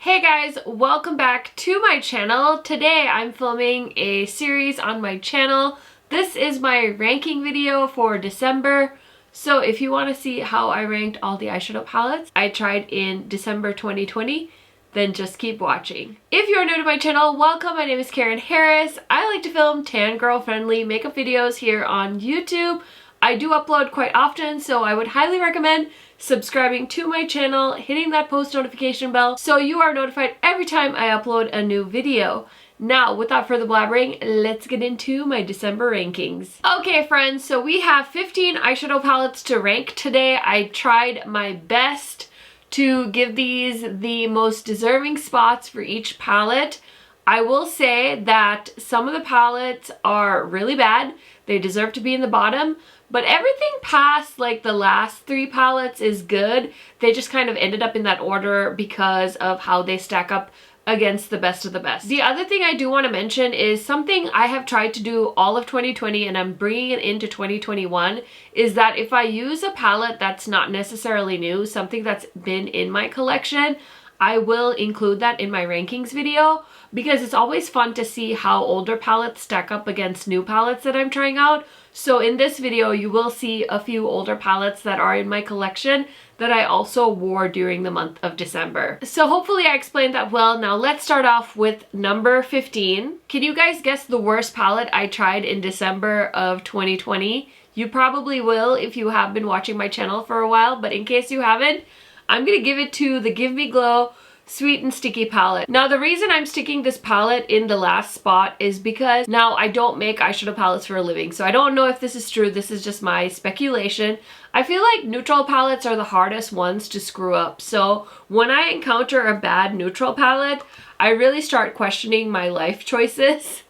Hey guys, welcome back to my channel. Today I'm filming a series on my channel. This is my ranking video for December. So if you want to see how I ranked all the eyeshadow palettes I tried in December 2020, then just keep watching. If you're new to my channel, welcome. My name is Karen Harris. I like to film tan girl friendly makeup videos here on YouTube. I do upload quite often, so I would highly recommend subscribing to my channel, hitting that post notification bell so you are notified every time I upload a new video. Now, without further blabbering, let's get into my December rankings. Okay friends, so we have 15 eyeshadow palettes to rank today. I tried my best to give these the most deserving spots for each palette. I will say that some of the palettes are really bad. They deserve to be in the bottom. But everything past like the last 3 palettes is good. They just kind of ended up in that order because of how they stack up against the best of the best. The other thing I do want to mention is something I have tried to do all of 2020 and I'm bringing it into 2021 is that if I use a palette that's not necessarily new, something that's been in my collection, I will include that in my rankings video because it's always fun to see how older palettes stack up against new palettes that I'm trying out. So in this video, you will see a few older palettes that are in my collection that I also wore during the month of December. So hopefully I explained that well. Now let's start off with number 15. Can you guys guess the worst palette I tried in December of 2020? You probably will if you have been watching my channel for a while, but in case you haven't, I'm gonna give it to the Give Me Glow Sweet and Sticky palette. Now the reason I'm sticking this palette in the last spot is because now I don't make eyeshadow palettes for a living, so I don't know if this is true. This is just my speculation. I feel like neutral palettes are the hardest ones to screw up, so when I encounter a bad neutral palette, I really start questioning my life choices.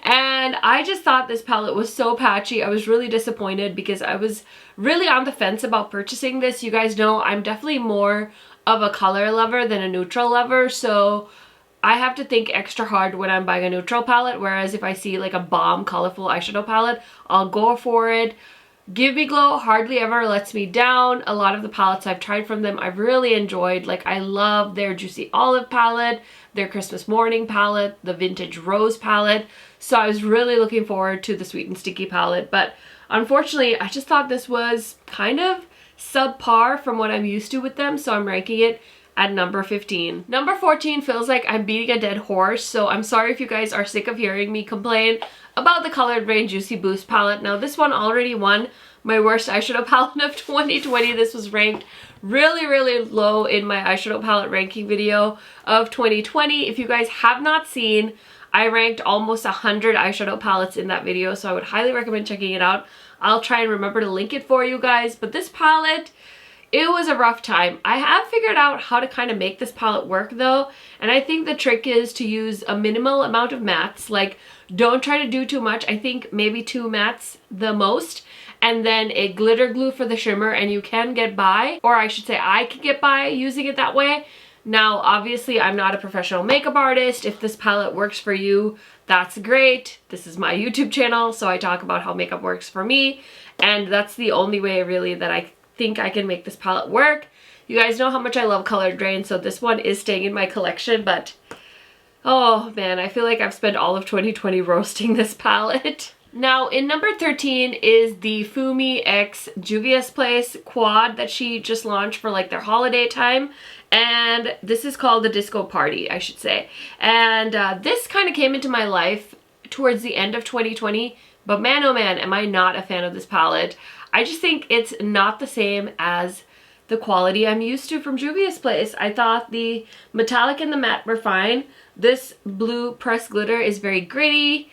And I just thought this palette was so patchy. I was really disappointed because I was really on the fence about purchasing this. You guys know I'm definitely more of a color lover than a neutral lover, so I have to think extra hard when I'm buying a neutral palette, whereas if I see like a bomb colorful eyeshadow palette, I'll go for it. Give Me Glow hardly ever lets me down. A lot of the palettes I've tried from them I've really enjoyed. Like I love their Juicy Olive palette, their Christmas Morning palette, the Vintage Rose palette. So I was really looking forward to the Sweet and Sticky palette, but unfortunately I just thought this was kind of subpar from what I'm used to with them, so I'm ranking it at number 15. Number 14 feels like I'm beating a dead horse, so I'm sorry if you guys are sick of hearing me complain about the Colored Rain Juicy Boost palette. Now this one already won my worst eyeshadow palette of 2020. This was ranked really low in my eyeshadow palette ranking video of 2020. If you guys have not seen, I ranked almost 100 eyeshadow palettes in that video, so I would highly recommend checking it out. I'll try and remember to link it for you guys, but this palette, it was a rough time. I have figured out how to kind of make this palette work though, and I think the trick is to use a minimal amount of mattes. Like, don't try to do too much. I think maybe 2 mattes the most, and then a glitter glue for the shimmer, and you can get by, or I should say I can get by using it that way. Now, obviously, I'm not a professional makeup artist. If this palette works for you, that's great. This is my YouTube channel, so I talk about how makeup works for me, and that's the only way really that I think I can make this palette work. You guys know how much I love Colored Rain, so this one is staying in my collection, but oh man, I feel like I've spent all of 2020 roasting this palette. Now, in number 13 is the Fumi X Juvia's Place quad that she just launched for like their holiday time. And this is called the Disco Party, I should say. And this kind of came into my life towards the end of 2020. But man, oh man, am I not a fan of this palette. I just think it's not the same as the quality I'm used to from Juvia's Place. I thought the metallic and the matte were fine. This blue pressed glitter is very gritty.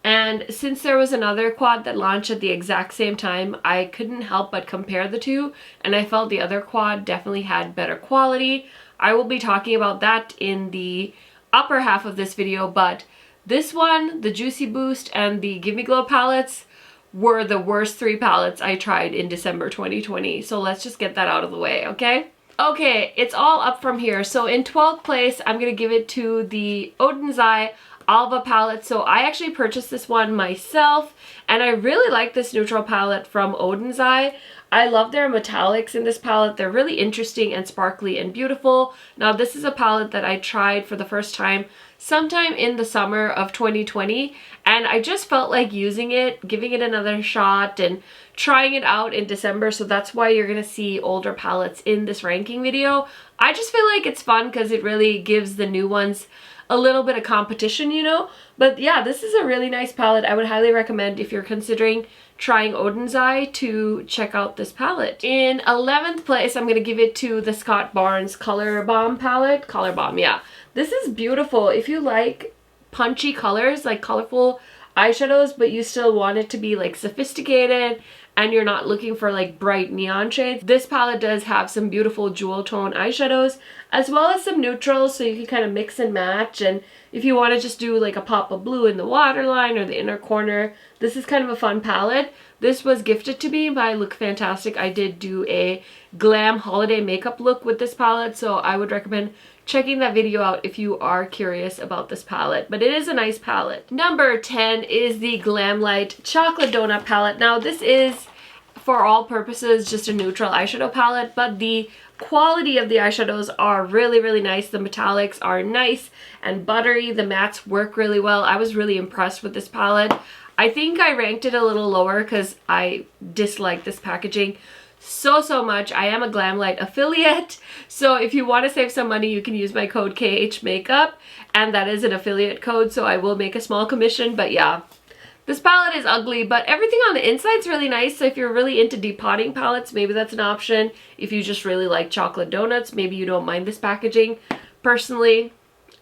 And since there was another quad that launched at the exact same time, I couldn't help but compare the two, and I felt the other quad definitely had better quality. I will be talking about that in the upper half of this video, but this one, the Juicy Boost and the Give Me Glow palettes, were the worst 3 palettes I tried in December 2020. So let's just get that out of the way, okay? Okay, it's all up from here. So in 12th place, I'm gonna give it to the Oden's Eye Alva palette. So I actually purchased this one myself, and I really like this neutral palette from Oden's Eye. I love their metallics in this palette. They're really interesting and sparkly and beautiful. Now this is a palette that I tried for the first time sometime in the summer of 2020, and I just felt like using it, giving it another shot, and trying it out in December, so that's why you're gonna see older palettes in this ranking video. I just feel like it's fun because it really gives the new ones a little bit of competition, you know? But yeah, this is a really nice palette. I would highly recommend, if you're considering trying Odin's Eye, to check out this palette. In 11th place, I'm gonna give it to the Scott Barnes Color Bomb palette. Color Bomb, yeah. This is beautiful. If you like punchy colors, like colorful eyeshadows, but you still want it to be like sophisticated and you're not looking for like bright neon shades, this palette does have some beautiful jewel tone eyeshadows as well as some neutrals, so you can kind of mix and match. And if you want to just do like a pop of blue in the waterline or the inner corner, this is kind of a fun palette. This was gifted to me by Look Fantastic. I did do a glam holiday makeup look with this palette, so I would recommend checking that video out if you are curious about this palette, but it is a nice palette. Number 10 is the Glamlite Chocolate Donut palette. Now this is, for all purposes, just a neutral eyeshadow palette, but the quality of the eyeshadows are really, really nice. The metallics are nice and buttery. The mattes work really well. I was really impressed with this palette. I think I ranked it a little lower because I dislike this packaging so much. I am a Glamlite affiliate, so if you want to save some money, you can use my code KHMakeup, and that is an affiliate code, so I will make a small commission. But yeah, this palette is ugly, but everything on the inside is really nice. So if you're really into depotting palettes, maybe that's an option. If you just really like chocolate donuts, maybe you don't mind this packaging. Personally,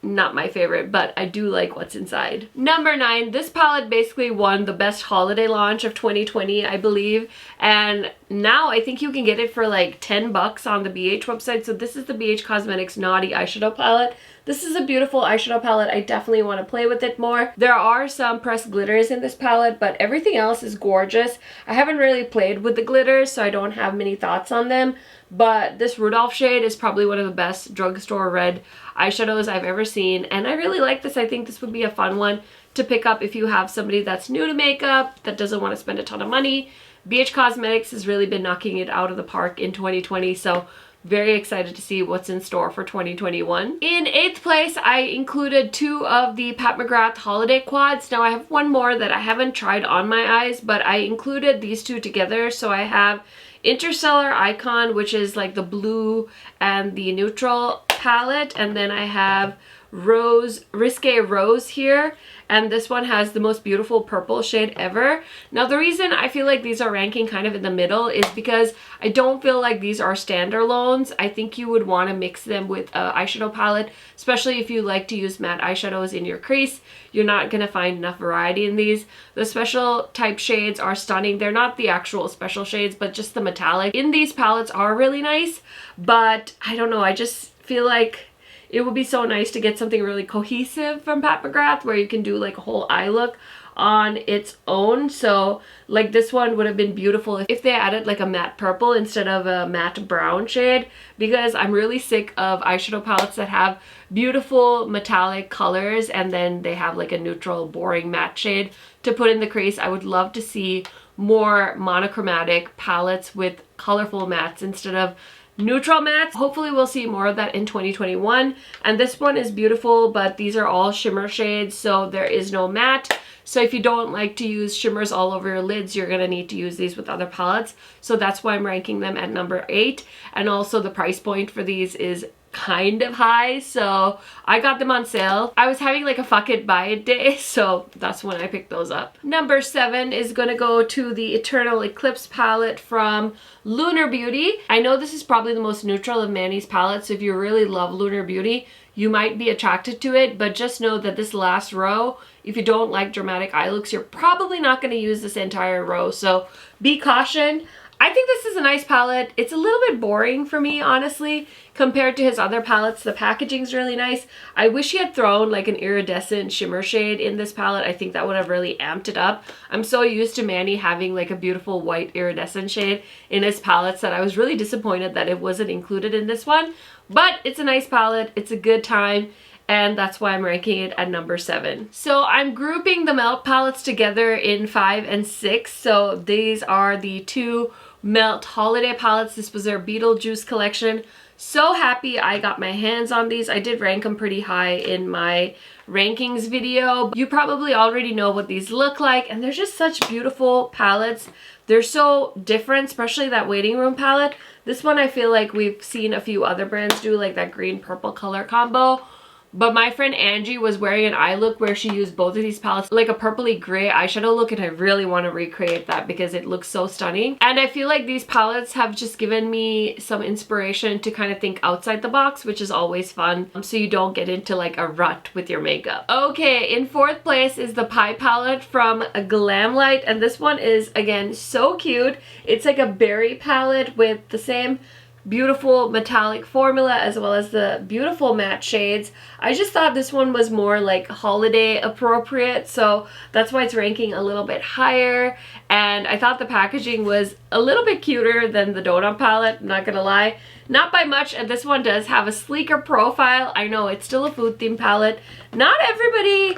not my favorite, but I do like what's inside. Number 9, this palette basically won the best holiday launch of 2020, I believe, and now I think you can get it for like 10 bucks on the BH website. So this is the BH Cosmetics Naughty Eyeshadow Palette. This is a beautiful eyeshadow palette. I definitely want to play with it more. There are some pressed glitters in this palette, but everything else is gorgeous. I haven't really played with the glitters, so I don't have many thoughts on them, but this Rudolph shade is probably one of the best drugstore red eyeshadows I've ever seen, and I really like this. I think this would be a fun one to pick up if you have somebody that's new to makeup, that doesn't want to spend a ton of money. BH Cosmetics has really been knocking it out of the park in 2020, so very excited to see what's in store for 2021. In 8th place, I included 2 of the Pat McGrath holiday quads. Now I have one more that I haven't tried on my eyes, but I included these 2 together. So I have Interstellar Icon, which is like the blue and the neutral palette, and then I have Risque Rose here, and this one has the most beautiful purple shade ever. Now the reason I feel like these are ranking kind of in the middle is because I don't feel like these are standalones. I think you would want to mix them with an eyeshadow palette, especially if you like to use matte eyeshadows in your crease. You're not going to find enough variety in these. The special type shades are stunning. They're not the actual special shades, but just the metallic in these palettes are really nice. But I don't know, I just feel like it would be so nice to get something really cohesive from Pat McGrath where you can do like a whole eye look on its own. So like this one would have been beautiful if they added like a matte purple instead of a matte brown shade, because I'm really sick of eyeshadow palettes that have beautiful metallic colors and then they have like a neutral boring matte shade to put in the crease. I would love to see more monochromatic palettes with colorful mattes instead of neutral mattes. Hopefully we'll see more of that in 2021. And this one is beautiful, but these are all shimmer shades, so there is no matte. So if you don't like to use shimmers all over your lids, you're gonna need to use these with other palettes. So that's why I'm ranking them at number 8. And also the price point for these is kind of high, so I got them on sale. I was having like a fuck it buy it day, so that's when I picked those up. Number 7 is gonna go to the Eternal Eclipse palette from Lunar Beauty. I know this is probably the most neutral of Manny's palettes, so if you really love Lunar Beauty, you might be attracted to it, but just know that this last row, if you don't like dramatic eye looks, you're probably not going to use this entire row, so be caution. I think this is a nice palette. It's a little bit boring for me, honestly, compared to his other palettes. The packaging's really nice. I wish he had thrown like an iridescent shimmer shade in this palette. I think that would have really amped it up. I'm so used to Manny having like a beautiful white iridescent shade in his palettes that I was really disappointed that it wasn't included in this one. But it's a nice palette. It's a good time. And that's why I'm ranking it at number 7. So I'm grouping the Melt palettes together in 5 and 6. So these are the 2 Melt holiday palettes. This was their Beetlejuice collection. So happy I got my hands on these. I did rank them pretty high in my rankings video. You probably already know what these look like, and they're just such beautiful palettes. They're so different, especially that waiting room palette. This one I feel like we've seen a few other brands do, like that green purple color combo. But my friend Angie was wearing an eye look where she used both of these palettes, like a purpley gray eyeshadow look, and I really want to recreate that because it looks so stunning. And I feel like these palettes have just given me some inspiration to kind of think outside the box, which is always fun, so you don't get into like a rut with your makeup. Okay, in fourth place is the Pie palette from Glamlight, and this one is, again, so cute. It's like a berry palette with the same beautiful metallic formula as well as the beautiful matte shades. I just thought this one was more like holiday appropriate, so that's why it's ranking a little bit higher. And I thought the packaging was a little bit cuter than the Donut palette, not gonna lie. Not by much, and this one does have a sleeker profile. I know it's still a food theme palette. Not everybody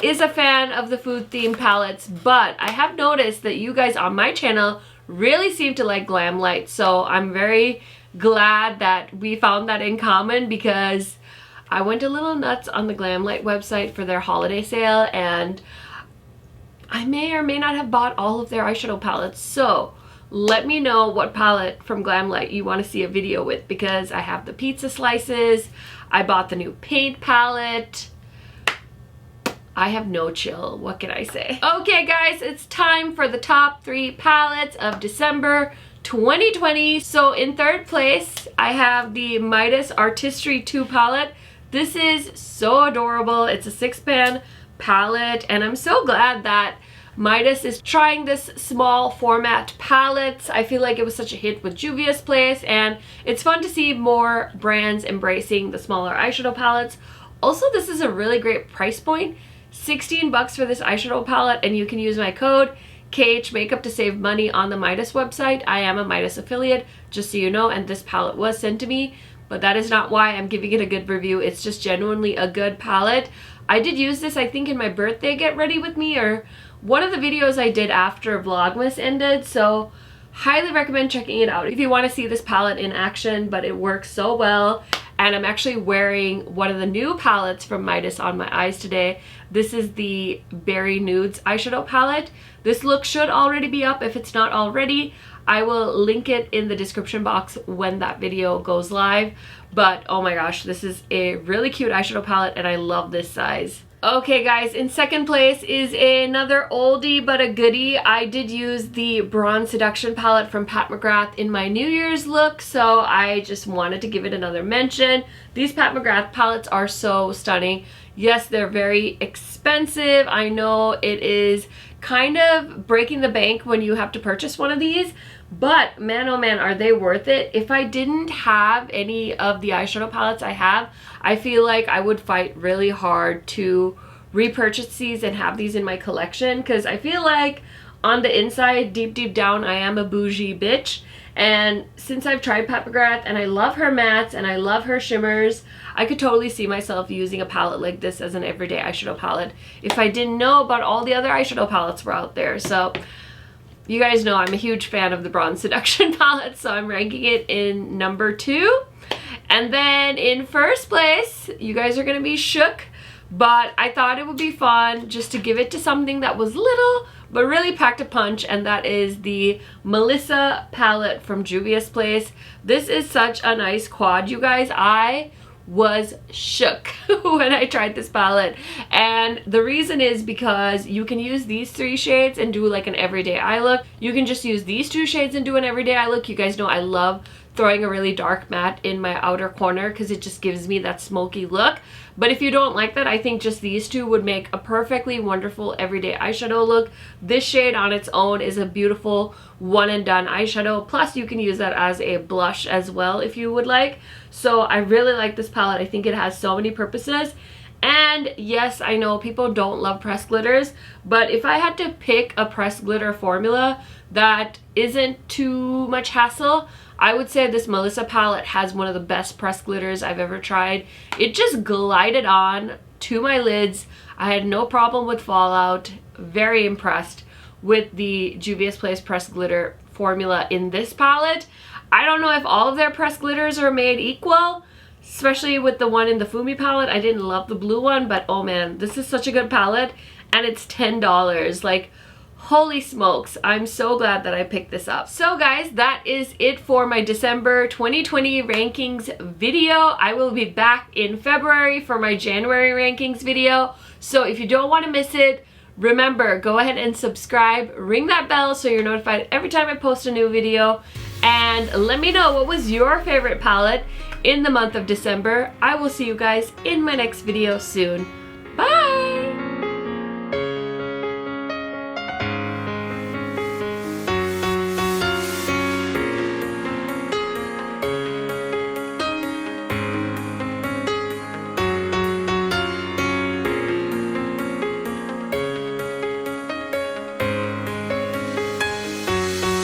is a fan of the food theme palettes, but I have noticed that you guys on my channel really seem to like Glamlight, so I'm very glad that we found that in common, because I went a little nuts on the Glamlight website for their holiday sale, and I may or may not have bought all of their eyeshadow palettes. So let me know what palette from Glamlight you want to see a video with, because I have the pizza slices, I bought the new paint palette. I have no chill, what can I say? Okay guys, it's time for the top 3 palettes of December 2020. So in third place, I have the Midas Artistry 2 palette. This is so adorable. It's a 6-pan palette, and I'm so glad that Midas is trying this small format palette. I feel like it was such a hit with Juvia's Place, and it's fun to see more brands embracing the smaller eyeshadow palettes. Also, this is a really great price point. 16 bucks for this eyeshadow palette, and you can use my code KH Makeup to save money on the Midas website. I am a Midas affiliate, just so you know, and this palette was sent to me, but that is not why I'm giving it a good review. It's just genuinely a good palette. I did use this, I think, in my birthday get ready with me, or one of the videos I did after Vlogmas ended, so highly recommend checking it out if you want to see this palette in action. But it works so well. And I'm actually wearing one of the new palettes from Midas on my eyes today. This is the Berry Nudes eyeshadow palette. This look should already be up. If it's not already, I will link it in the description box when that video goes live. But oh my gosh, this is a really cute eyeshadow palette, and I love this size. Okay guys, in second place is another oldie but a goodie. I did use the Bronze Seduction palette from Pat McGrath in my New Year's look, so I just wanted to give it another mention. These Pat McGrath palettes are so stunning. Yes, they're very expensive. I know it is kind of breaking the bank when you have to purchase one of these, but man oh man, are they worth it. If I didn't have any of the eyeshadow palettes I have, I feel like I would fight really hard to repurchase these and have these in my collection, because I feel like on the inside, deep down, I am a bougie bitch. And since I've tried Pat McGrath and I love her mattes and I love her shimmers, I could totally see myself using a palette like this as an everyday eyeshadow palette if I didn't know about all the other eyeshadow palettes were out there. So you guys know I'm a huge fan of the Bronze Seduction palette, so I'm ranking it in number 2. And then in first place, you guys are gonna be shook, but I thought it would be fun just to give it to something that was little but really packed a punch, and that is the Melissa palette from Juvia's Place. This is such a nice quad, you guys. I was shook when I tried this palette, and the reason is because you can use these 3 shades and do like an everyday eye look. You can just use these 2 shades and do an everyday eye look. You guys know I love throwing a really dark matte in my outer corner because it just gives me that smoky look. But if you don't like that, I think just these 2 would make a perfectly wonderful everyday eyeshadow look. This shade on its own is a beautiful one and done eyeshadow. Plus you can use that as a blush as well if you would like. So I really like this palette. I think it has so many purposes. And yes, I know people don't love pressed glitters, but if I had to pick a pressed glitter formula that isn't too much hassle, I would say this Melissa palette has one of the best pressed glitters I've ever tried. It just glided on to my lids. I had no problem with fallout. Very impressed with the Juvia's Place pressed glitter formula in this palette. I don't know if all of their pressed glitters are made equal, especially with the one in the Fumi palette. I didn't love the blue one, but oh man, this is such a good palette, and it's $10. Like, holy smokes, I'm so glad that I picked this up. So guys, that is it for my December 2020 rankings video. I will be back in February for my January rankings video. So if you don't want to miss it, remember, go ahead and subscribe, ring that bell so you're notified every time I post a new video, and let me know what was your favorite palette in the month of December. I will see you guys in my next video soon.